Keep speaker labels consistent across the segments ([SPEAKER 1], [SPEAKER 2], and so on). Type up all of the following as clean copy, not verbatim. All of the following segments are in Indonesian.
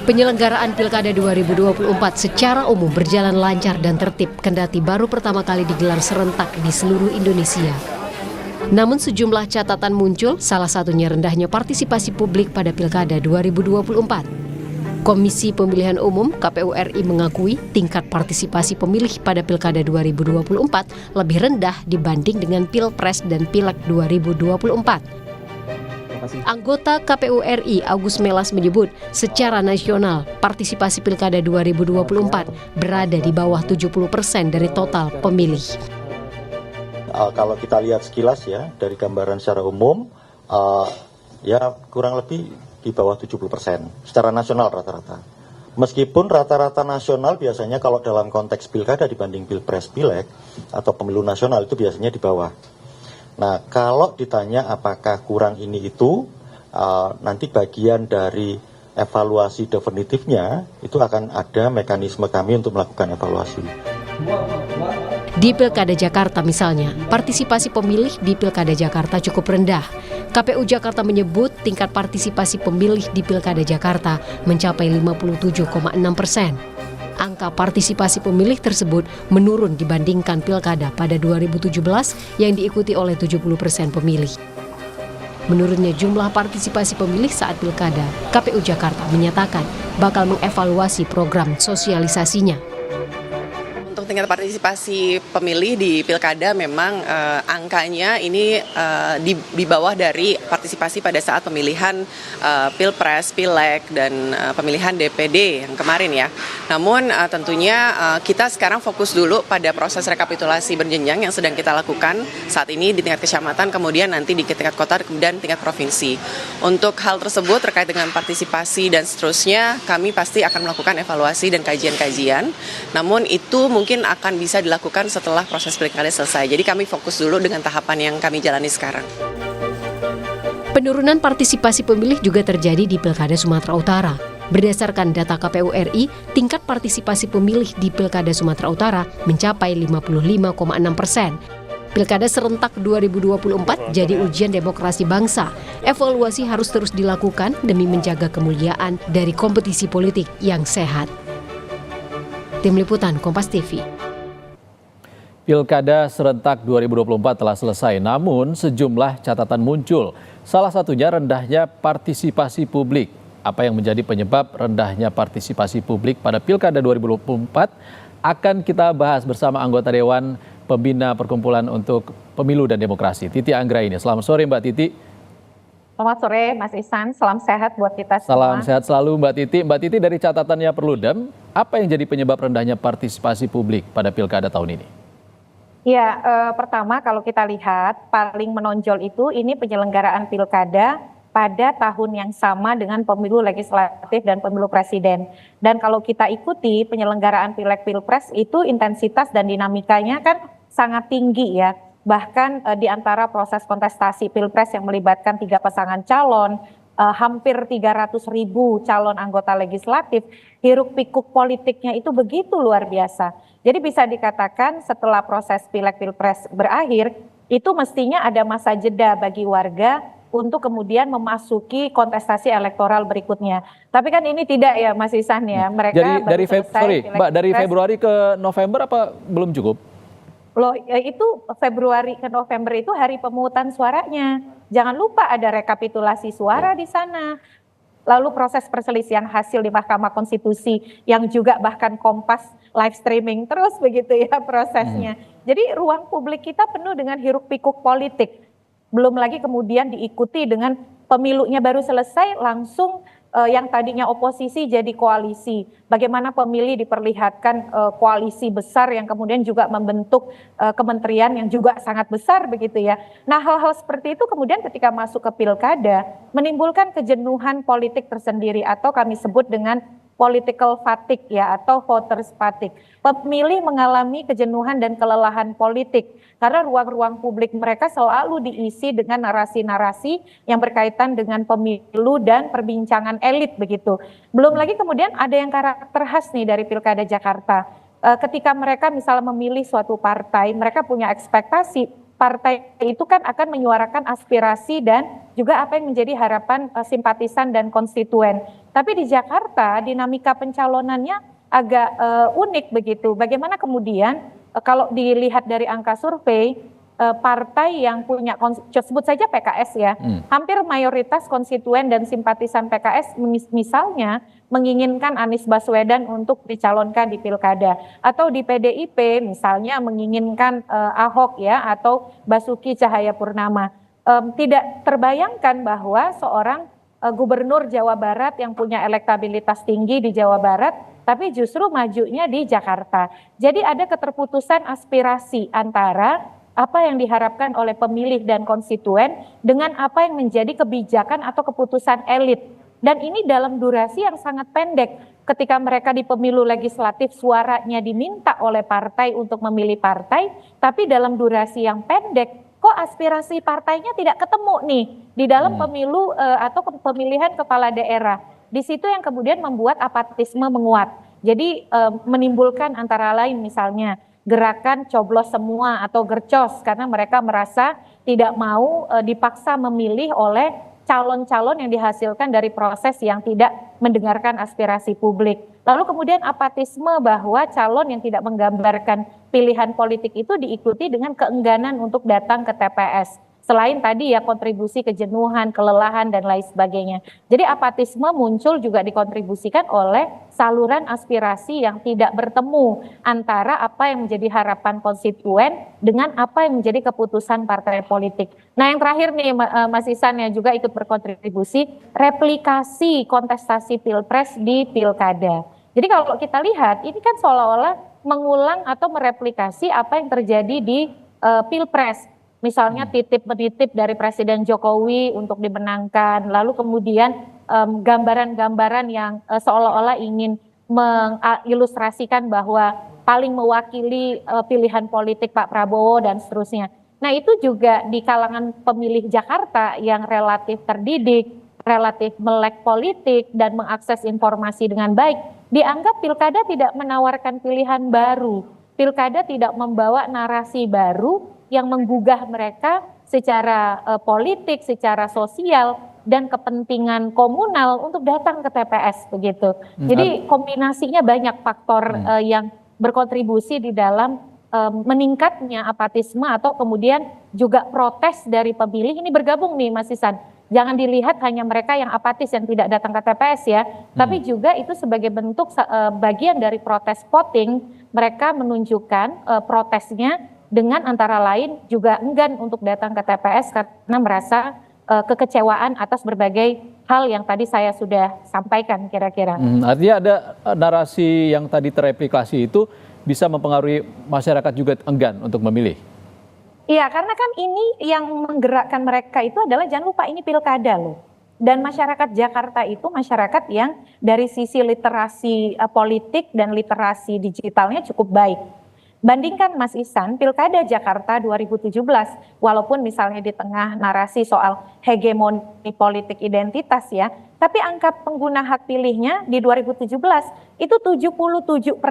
[SPEAKER 1] Penyelenggaraan Pilkada 2024 secara umum berjalan lancar dan tertib kendati baru pertama kali digelar serentak di seluruh Indonesia. Namun sejumlah catatan muncul, salah satunya rendahnya partisipasi publik pada Pilkada 2024. Komisi Pemilihan Umum KPU RI mengakui tingkat partisipasi pemilih pada Pilkada 2024 lebih rendah dibanding dengan Pilpres dan Pileg 2024. Anggota KPU RI Agus Melas menyebut secara nasional partisipasi Pilkada 2024 berada di bawah 70% dari total pemilih.
[SPEAKER 2] Kalau kita lihat sekilas ya dari gambaran secara umum ya kurang lebih di bawah 70% secara nasional rata-rata. Meskipun rata-rata nasional biasanya kalau dalam konteks pilkada dibanding pilpres pileg atau pemilu nasional itu biasanya di bawah. Nah kalau ditanya apakah kurang ini itu nanti bagian dari evaluasi definitifnya itu akan ada mekanisme kami untuk melakukan evaluasi.
[SPEAKER 1] Di Pilkada Jakarta misalnya, partisipasi pemilih di Pilkada Jakarta cukup rendah. KPU Jakarta menyebut tingkat partisipasi pemilih di Pilkada Jakarta mencapai 57,6%. Angka partisipasi pemilih tersebut menurun dibandingkan Pilkada pada 2017 yang diikuti oleh 70% pemilih. Menurunnya jumlah partisipasi pemilih saat Pilkada, KPU Jakarta menyatakan bakal mengevaluasi program sosialisasinya.
[SPEAKER 3] Untuk tingkat partisipasi pemilih di Pilkada memang angkanya ini di bawah dari partisipasi pada saat pemilihan Pilpres, Pileg, dan pemilihan DPD yang kemarin ya. Namun tentunya kita sekarang fokus dulu pada proses rekapitulasi berjenjang yang sedang kita lakukan saat ini di tingkat kecamatan, kemudian nanti di tingkat kota, kemudian tingkat provinsi. Untuk hal tersebut terkait dengan partisipasi dan seterusnya, kami pasti akan melakukan evaluasi dan kajian-kajian. Namun itu mungkin akan bisa dilakukan setelah proses pilkada selesai. Jadi kami fokus dulu dengan tahapan yang kami jalani sekarang.
[SPEAKER 1] Penurunan partisipasi pemilih juga terjadi di Pilkada Sumatera Utara. Berdasarkan data KPU RI, tingkat partisipasi pemilih di Pilkada Sumatera Utara mencapai 55,6%. Pilkada serentak 2024 jadi ujian demokrasi bangsa. Evaluasi harus terus dilakukan demi menjaga kemuliaan dari kompetisi politik yang sehat. Tim Liputan Kompas TV.
[SPEAKER 4] Pilkada serentak 2024 telah selesai, namun sejumlah catatan muncul. Salah satunya rendahnya partisipasi publik. Apa yang menjadi penyebab rendahnya partisipasi publik pada Pilkada 2024 akan kita bahas bersama anggota Dewan Pembina Perkumpulan untuk Pemilu dan Demokrasi, Titi Anggraini. Selamat sore Mbak Titi.
[SPEAKER 5] Selamat sore Mas Ihsan, salam sehat buat kita semua.
[SPEAKER 4] Salam sehat selalu Mbak Titi. Mbak Titi, dari catatannya Perludem, apa yang jadi penyebab rendahnya partisipasi publik pada Pilkada tahun ini?
[SPEAKER 5] Ya, pertama kalau kita lihat paling menonjol itu ini penyelenggaraan Pilkada pada tahun yang sama dengan pemilu legislatif dan pemilu presiden. Dan kalau kita ikuti penyelenggaraan Pileg Pilpres itu intensitas dan dinamikanya kan sangat tinggi ya. Bahkan di antara proses kontestasi Pilpres yang melibatkan 3 pasangan calon, hampir 300.000 calon anggota legislatif, hiruk pikuk politiknya itu begitu luar biasa. Jadi bisa dikatakan setelah proses Pileg Pilpres berakhir, itu mestinya ada masa jeda bagi warga untuk kemudian memasuki kontestasi elektoral berikutnya. Tapi kan ini tidak ya Mas Ihsan ya. Mereka
[SPEAKER 4] dari Februari ke November apa belum cukup?
[SPEAKER 5] Loh, itu Februari ke November itu hari pemungutan suaranya. Jangan lupa ada rekapitulasi suara di sana. Lalu proses perselisihan hasil di Mahkamah Konstitusi yang juga bahkan Kompas live streaming terus begitu ya prosesnya. Jadi ruang publik kita penuh dengan hiruk pikuk politik. Belum lagi kemudian diikuti dengan pemilunya baru selesai langsung yang tadinya oposisi jadi koalisi. Bagaimana pemilih diperlihatkan koalisi besar yang kemudian juga membentuk kementerian yang juga sangat besar begitu ya. Nah hal-hal seperti itu kemudian ketika masuk ke pilkada menimbulkan kejenuhan politik tersendiri atau kami sebut dengan political fatigue ya atau voters fatigue. Pemilih mengalami kejenuhan dan kelelahan politik karena ruang-ruang publik mereka selalu diisi dengan narasi-narasi yang berkaitan dengan pemilu dan perbincangan elit begitu. Belum lagi kemudian ada yang karakter khas nih dari Pilkada Jakarta. Ketika mereka misalnya memilih suatu partai, mereka punya ekspektasi partai itu kan akan menyuarakan aspirasi dan juga apa yang menjadi harapan simpatisan dan konstituen. Tapi di Jakarta dinamika pencalonannya agak unik begitu. Bagaimana kemudian kalau dilihat dari angka survei, partai yang punya, sebut saja PKS ya, hampir mayoritas konstituen dan simpatisan PKS misalnya menginginkan Anies Baswedan untuk dicalonkan di Pilkada, atau di PDIP misalnya menginginkan Ahok ya, atau Basuki Cahayapurnama. Tidak terbayangkan bahwa seorang gubernur Jawa Barat yang punya elektabilitas tinggi di Jawa Barat, tapi justru majunya di Jakarta. Jadi ada keterputusan aspirasi antara apa yang diharapkan oleh pemilih dan konstituen dengan apa yang menjadi kebijakan atau keputusan elit. Dan ini dalam durasi yang sangat pendek. Ketika mereka di pemilu legislatif suaranya diminta oleh partai untuk memilih partai, tapi dalam durasi yang pendek, kok aspirasi partainya tidak ketemu nih di dalam pemilu atau pemilihan kepala daerah. Di situ yang kemudian membuat apatisme menguat. Jadi menimbulkan antara lain misalnya gerakan coblos semua atau gercos, karena mereka merasa tidak mau dipaksa memilih oleh calon-calon yang dihasilkan dari proses yang tidak mendengarkan aspirasi publik. Lalu kemudian apatisme bahwa calon yang tidak menggambarkan pilihan politik itu diikuti dengan keengganan untuk datang ke TPS. Selain tadi ya kontribusi kejenuhan, kelelahan dan lain sebagainya. Jadi apatisme muncul juga dikontribusikan oleh saluran aspirasi yang tidak bertemu antara apa yang menjadi harapan konstituen dengan apa yang menjadi keputusan partai politik. Nah yang terakhir nih Mas Ihsan yang juga ikut berkontribusi, replikasi kontestasi Pilpres di Pilkada. Jadi kalau kita lihat ini kan seolah-olah mengulang atau mereplikasi apa yang terjadi di Pilpres. Misalnya titip-menitip dari Presiden Jokowi untuk dimenangkan, lalu kemudian gambaran-gambaran yang seolah-olah ingin mengilustrasikan bahwa paling mewakili pilihan politik Pak Prabowo dan seterusnya. Nah itu juga di kalangan pemilih Jakarta yang relatif terdidik, relatif melek politik dan mengakses informasi dengan baik, dianggap Pilkada tidak menawarkan pilihan baru, Pilkada tidak membawa narasi baru yang menggugah mereka secara politik, secara sosial, dan kepentingan komunal untuk datang ke TPS begitu. Jadi kombinasinya banyak faktor yang berkontribusi di dalam meningkatnya apatisme atau kemudian juga protes dari pemilih. Ini bergabung nih Mas Ihsan. Jangan dilihat hanya mereka yang apatis yang tidak datang ke TPS ya, tapi juga itu sebagai bentuk bagian dari protes voting, mereka menunjukkan protesnya dengan antara lain juga enggan untuk datang ke TPS karena merasa kekecewaan atas berbagai hal yang tadi saya sudah sampaikan kira-kira.
[SPEAKER 4] Artinya ada narasi yang tadi tereplikasi itu bisa mempengaruhi masyarakat juga enggan untuk memilih?
[SPEAKER 5] Iya, karena kan ini yang menggerakkan mereka itu adalah jangan lupa ini pilkada loh. Dan masyarakat Jakarta itu masyarakat yang dari sisi literasi politik dan literasi digitalnya cukup baik. Bandingkan Mas Ihsan, Pilkada Jakarta 2017, walaupun misalnya di tengah narasi soal hegemoni politik identitas ya, tapi angka pengguna hak pilihnya di 2017 itu 77%.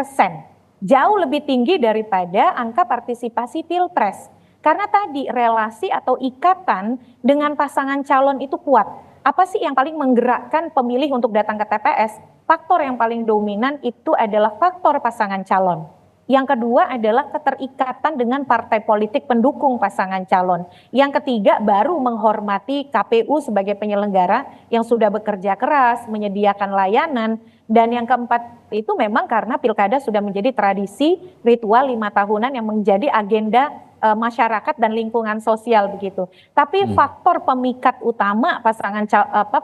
[SPEAKER 5] Jauh lebih tinggi daripada angka partisipasi Pilpres. Karena tadi relasi atau ikatan dengan pasangan calon itu kuat. Apa sih yang paling menggerakkan pemilih untuk datang ke TPS? Faktor yang paling dominan itu adalah faktor pasangan calon. Yang kedua adalah keterikatan dengan partai politik pendukung pasangan calon. Yang ketiga baru menghormati KPU sebagai penyelenggara yang sudah bekerja keras, menyediakan layanan. Dan yang keempat itu memang karena pilkada sudah menjadi tradisi ritual 5 tahunan yang menjadi agenda masyarakat dan lingkungan sosial begitu. Tapi faktor pemikat utama pasangan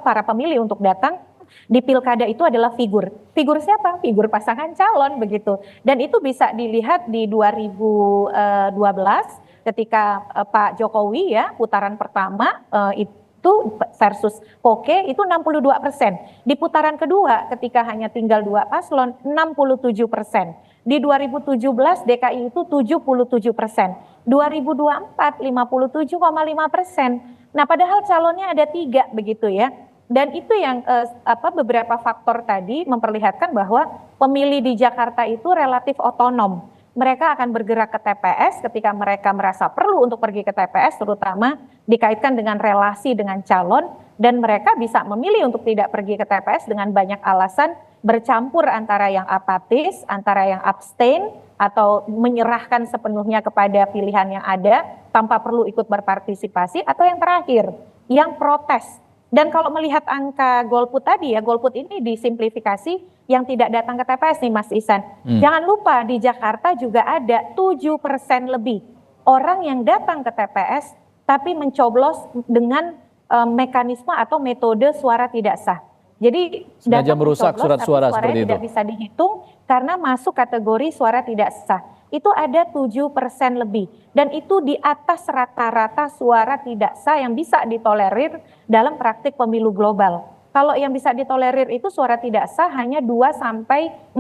[SPEAKER 5] para pemilih untuk datang di pilkada itu adalah figur. Figur siapa? Figur pasangan calon begitu. Dan itu bisa dilihat di 2012 ketika Pak Jokowi ya putaran pertama itu versus Koke itu 62%. Di putaran kedua ketika hanya tinggal 2 paslon 67%. Di 2017 DKI itu 77%. 2024 57,5%. Nah padahal calonnya ada 3 begitu ya. Dan itu yang beberapa faktor tadi memperlihatkan bahwa pemilih di Jakarta itu relatif otonom, mereka akan bergerak ke TPS ketika mereka merasa perlu untuk pergi ke TPS, terutama dikaitkan dengan relasi dengan calon, dan mereka bisa memilih untuk tidak pergi ke TPS dengan banyak alasan, bercampur antara yang apatis, antara yang abstain, atau menyerahkan sepenuhnya kepada pilihan yang ada tanpa perlu ikut berpartisipasi, atau yang terakhir, yang protes. Dan kalau melihat angka golput tadi ya, golput ini disimplifikasi yang tidak datang ke TPS nih Mas Ihsan. Jangan lupa di Jakarta juga ada 7% lebih orang yang datang ke TPS tapi mencoblos dengan mekanisme atau metode suara tidak sah. Jadi
[SPEAKER 4] Sengaja
[SPEAKER 5] datang
[SPEAKER 4] merusak
[SPEAKER 5] mencoblos,
[SPEAKER 4] surat
[SPEAKER 5] tapi
[SPEAKER 4] suara
[SPEAKER 5] suaranya
[SPEAKER 4] seperti
[SPEAKER 5] tidak
[SPEAKER 4] itu.
[SPEAKER 5] bisa dihitung karena masuk kategori suara tidak sah. Itu ada 7% lebih. Dan itu di atas rata-rata suara tidak sah yang bisa ditolerir dalam praktik pemilu global. Kalau yang bisa ditolerir itu suara tidak sah hanya 2-4%.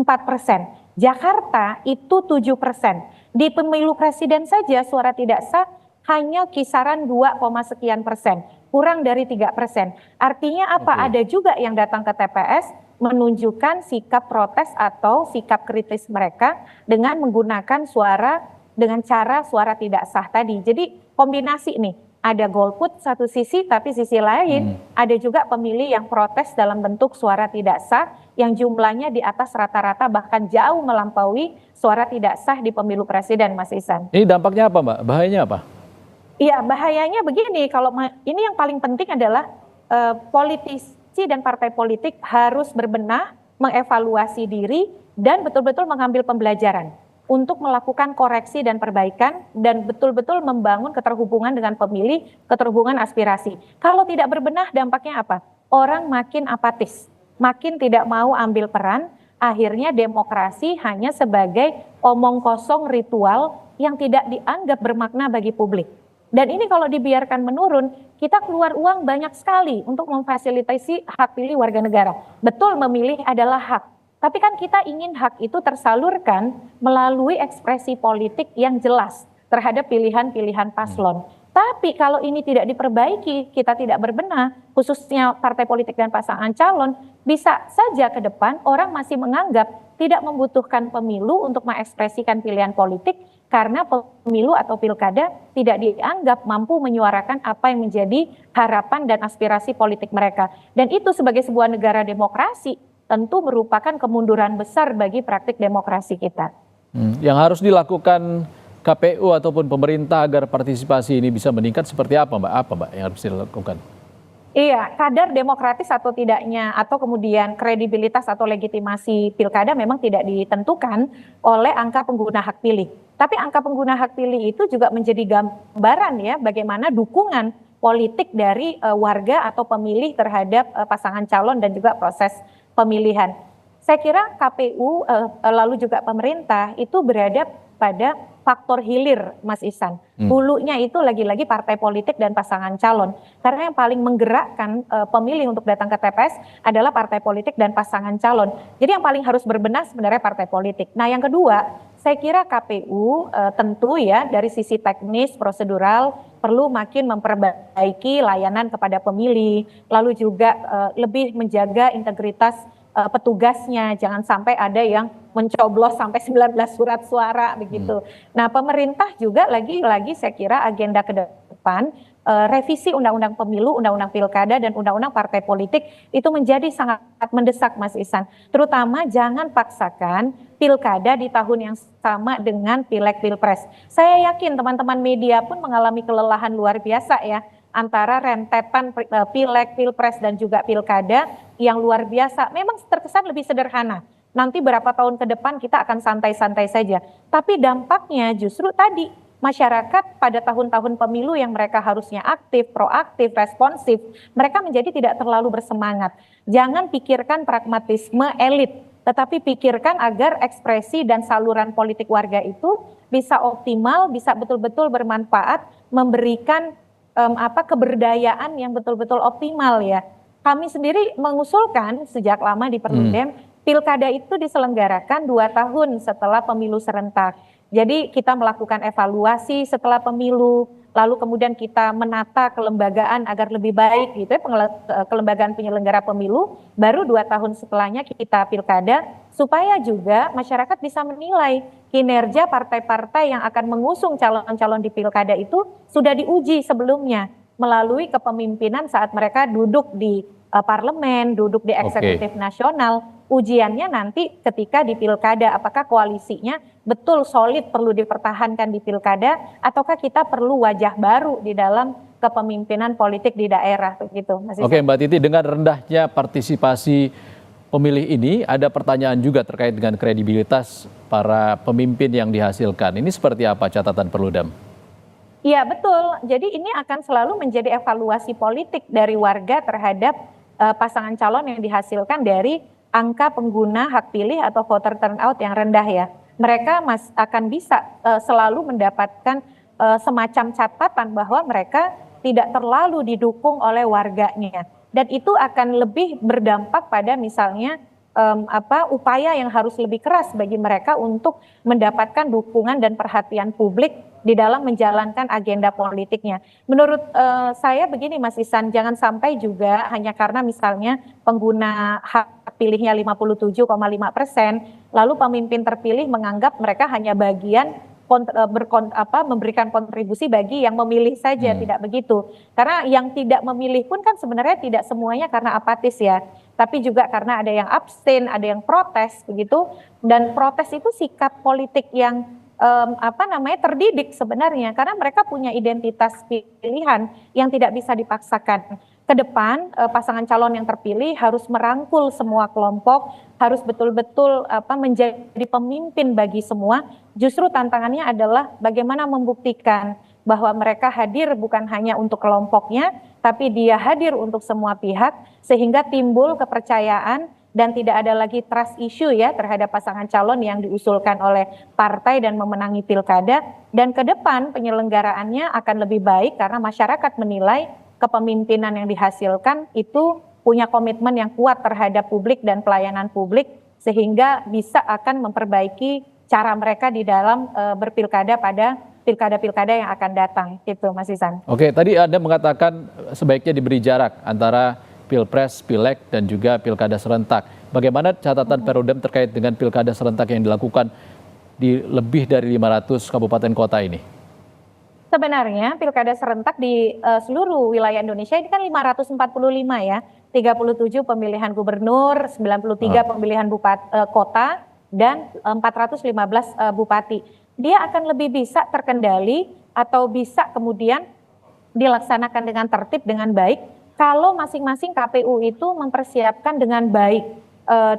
[SPEAKER 5] Jakarta itu 7%. Di pemilu presiden saja suara tidak sah hanya kisaran 2, sekian persen. Kurang dari 3%. Artinya apa? Ada juga yang datang ke TPS menunjukkan sikap protes atau sikap kritis mereka dengan menggunakan suara dengan cara suara tidak sah tadi. Jadi kombinasi nih, ada golput satu sisi, tapi sisi lain ada juga pemilih yang protes dalam bentuk suara tidak sah yang jumlahnya di atas rata-rata bahkan jauh melampaui suara tidak sah di pemilu presiden, Mas Ihsan.
[SPEAKER 4] Ini dampaknya apa Mbak? Bahayanya apa?
[SPEAKER 5] Iya, bahayanya begini, kalau ini yang paling penting adalah politisi dan partai politik harus berbenah, mengevaluasi diri, dan betul-betul mengambil pembelajaran untuk melakukan koreksi dan perbaikan, dan betul-betul membangun keterhubungan dengan pemilih, keterhubungan aspirasi. Kalau tidak berbenah, dampaknya apa? Orang makin apatis, makin tidak mau ambil peran, akhirnya demokrasi hanya sebagai omong kosong ritual yang tidak dianggap bermakna bagi publik. Dan ini kalau dibiarkan menurun, kita keluar uang banyak sekali untuk memfasilitasi hak pilih warga negara. Betul, memilih adalah hak. Tapi kan kita ingin hak itu tersalurkan melalui ekspresi politik yang jelas terhadap pilihan-pilihan paslon. Tapi kalau ini tidak diperbaiki, kita tidak berbenah, khususnya partai politik dan pasangan calon, bisa saja ke depan orang masih menganggap tidak membutuhkan pemilu untuk mengekspresikan pilihan politik, karena pemilu atau pilkada tidak dianggap mampu menyuarakan apa yang menjadi harapan dan aspirasi politik mereka. Dan itu sebagai sebuah negara demokrasi tentu merupakan kemunduran besar bagi praktik demokrasi kita.
[SPEAKER 4] Yang harus dilakukan KPU ataupun pemerintah agar partisipasi ini bisa meningkat seperti apa Mbak? Apa Mbak yang harus dilakukan?
[SPEAKER 5] Iya, kadar demokratis atau tidaknya, atau kemudian kredibilitas atau legitimasi pilkada memang tidak ditentukan oleh angka pengguna hak pilih. Tapi angka pengguna hak pilih itu juga menjadi gambaran ya bagaimana dukungan politik dari warga atau pemilih terhadap pasangan calon dan juga proses pemilihan. Saya kira KPU lalu juga pemerintah itu berada pada faktor hilir, Mas Ihsan. Hulunya itu lagi-lagi partai politik dan pasangan calon. Karena yang paling menggerakkan pemilih untuk datang ke TPS adalah partai politik dan pasangan calon. Jadi yang paling harus berbenah sebenarnya partai politik. Nah yang kedua, saya kira KPU tentu ya dari sisi teknis, prosedural, perlu makin memperbaiki layanan kepada pemilih. Lalu juga lebih menjaga integritas petugasnya, jangan sampai ada yang mencoblos sampai 19 surat suara begitu. Nah, pemerintah juga lagi-lagi saya kira agenda ke depan revisi Undang-Undang Pemilu, Undang-Undang Pilkada dan Undang-Undang Partai Politik itu menjadi sangat mendesak, Mas Ihsan. Terutama jangan paksakan pilkada di tahun yang sama dengan Pileg Pilpres. Saya yakin teman-teman media pun mengalami kelelahan luar biasa ya, antara rentetan Pileg, Pilpres dan juga Pilkada yang luar biasa. Memang terkesan lebih sederhana. Nanti berapa tahun ke depan kita akan santai-santai saja. Tapi dampaknya justru tadi masyarakat pada tahun-tahun pemilu yang mereka harusnya aktif, proaktif, responsif, mereka menjadi tidak terlalu bersemangat. Jangan pikirkan pragmatisme elit, tetapi pikirkan agar ekspresi dan saluran politik warga itu bisa optimal, bisa betul-betul bermanfaat, memberikan keberdayaan yang betul-betul optimal ya. Kami sendiri mengusulkan sejak lama di Perludem, pilkada itu diselenggarakan 2 tahun setelah pemilu serentak. Jadi kita melakukan evaluasi setelah pemilu, lalu kemudian kita menata kelembagaan agar lebih baik gitu ya, kelembagaan penyelenggara pemilu, baru 2 tahun setelahnya kita pilkada supaya juga masyarakat bisa menilai kinerja partai-partai yang akan mengusung calon-calon di pilkada itu sudah diuji sebelumnya melalui kepemimpinan saat mereka duduk di parlemen, duduk di eksekutif nasional. Ujiannya nanti ketika di pilkada, apakah koalisinya betul solid perlu dipertahankan di pilkada, ataukah kita perlu wajah baru di dalam kepemimpinan politik di daerah, begitu, Mas Isan.
[SPEAKER 4] Oke, Mbak Titi, dengan rendahnya partisipasi pemilih ini, ada pertanyaan juga terkait dengan kredibilitas para pemimpin yang dihasilkan. Ini seperti apa catatan Perludem?
[SPEAKER 5] Iya, betul. Jadi ini akan selalu menjadi evaluasi politik dari warga terhadap pasangan calon yang dihasilkan dari angka pengguna hak pilih atau voter turnout yang rendah ya. Mereka akan bisa selalu mendapatkan semacam catatan bahwa mereka tidak terlalu didukung oleh warganya. Dan itu akan lebih berdampak pada misalnya upaya yang harus lebih keras bagi mereka untuk mendapatkan dukungan dan perhatian publik di dalam menjalankan agenda politiknya. Menurut saya begini Mas Isan, jangan sampai juga hanya karena misalnya pengguna hak pilihnya 57,5%, lalu pemimpin terpilih menganggap mereka hanya bagian memberikan kontribusi bagi yang memilih saja, tidak begitu. Karena yang tidak memilih pun kan sebenarnya tidak semuanya karena apatis ya, tapi juga karena ada yang abstain, ada yang protes begitu. Dan protes itu sikap politik yang terdidik sebenarnya, karena mereka punya identitas pilihan yang tidak bisa dipaksakan. Ke depan pasangan calon yang terpilih harus merangkul semua kelompok, harus betul-betul menjadi pemimpin bagi semua. Justru tantangannya adalah bagaimana membuktikan bahwa mereka hadir bukan hanya untuk kelompoknya, tapi dia hadir untuk semua pihak, sehingga timbul kepercayaan dan tidak ada lagi trust issue ya terhadap pasangan calon yang diusulkan oleh partai dan memenangi pilkada. Dan ke depan penyelenggaraannya akan lebih baik karena masyarakat menilai kepemimpinan yang dihasilkan itu punya komitmen yang kuat terhadap publik dan pelayanan publik, sehingga bisa akan memperbaiki cara mereka di dalam berpilkada pada pilkada-pilkada yang akan datang. Itu Mas Isan. Oke,
[SPEAKER 4] tadi Anda mengatakan sebaiknya diberi jarak antara Pilpres, Pileg, dan juga pilkada serentak. Bagaimana catatan Perludem terkait dengan pilkada serentak yang dilakukan di lebih dari 500 kabupaten kota ini?
[SPEAKER 5] Sebenarnya pilkada serentak di seluruh wilayah Indonesia ini kan 545 ya, 37 pemilihan gubernur, 93 pemilihan kota, dan 415 bupati. Dia akan lebih bisa terkendali atau bisa kemudian dilaksanakan dengan tertib, dengan baik, kalau masing-masing KPU itu mempersiapkan dengan baik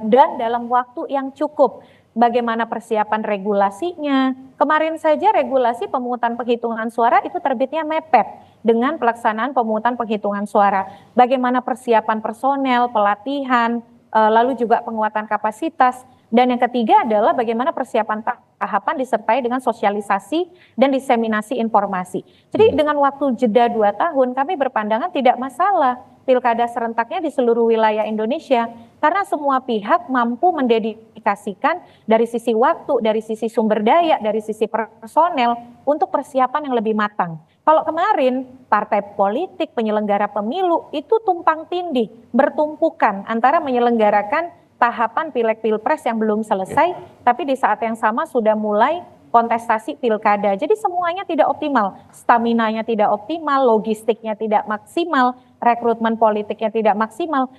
[SPEAKER 5] dan dalam waktu yang cukup. Bagaimana persiapan regulasinya. Kemarin saja regulasi pemungutan penghitungan suara itu terbitnya mepet dengan pelaksanaan pemungutan penghitungan suara. Bagaimana persiapan personel, pelatihan, lalu juga penguatan kapasitas. Dan yang ketiga adalah bagaimana persiapan tahapan disertai dengan sosialisasi dan diseminasi informasi. Jadi dengan waktu jeda 2 tahun kami berpandangan tidak masalah pilkada serentaknya di seluruh wilayah Indonesia, karena semua pihak mampu mendedikasikan dari sisi waktu, dari sisi sumber daya, dari sisi personel untuk persiapan yang lebih matang. Kalau kemarin partai politik, penyelenggara pemilu itu tumpang tindih, bertumpukan antara menyelenggarakan tahapan pileg pilpres yang belum selesai, tapi di saat yang sama sudah mulai kontestasi pilkada. Jadi semuanya tidak optimal, staminanya tidak optimal, logistiknya tidak maksimal, rekrutmen politiknya tidak maksimal,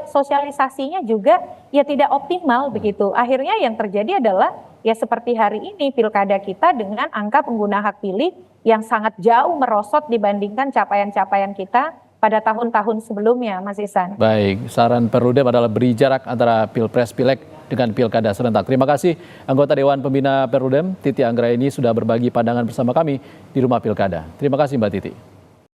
[SPEAKER 5] sosialisasinya juga ya tidak optimal begitu. Akhirnya yang terjadi adalah ya seperti hari ini pilkada kita dengan angka pengguna hak pilih yang sangat jauh merosot dibandingkan capaian-capaian kita pada tahun-tahun sebelumnya, Mas Isan.
[SPEAKER 4] Baik, saran Perludem adalah beri jarak antara Pilpres, Pileg dengan Pilkada serentak. Terima kasih anggota Dewan Pembina Perludem, Titi Anggraini sudah berbagi pandangan bersama kami di Rumah Pilkada. Terima kasih Mbak Titi.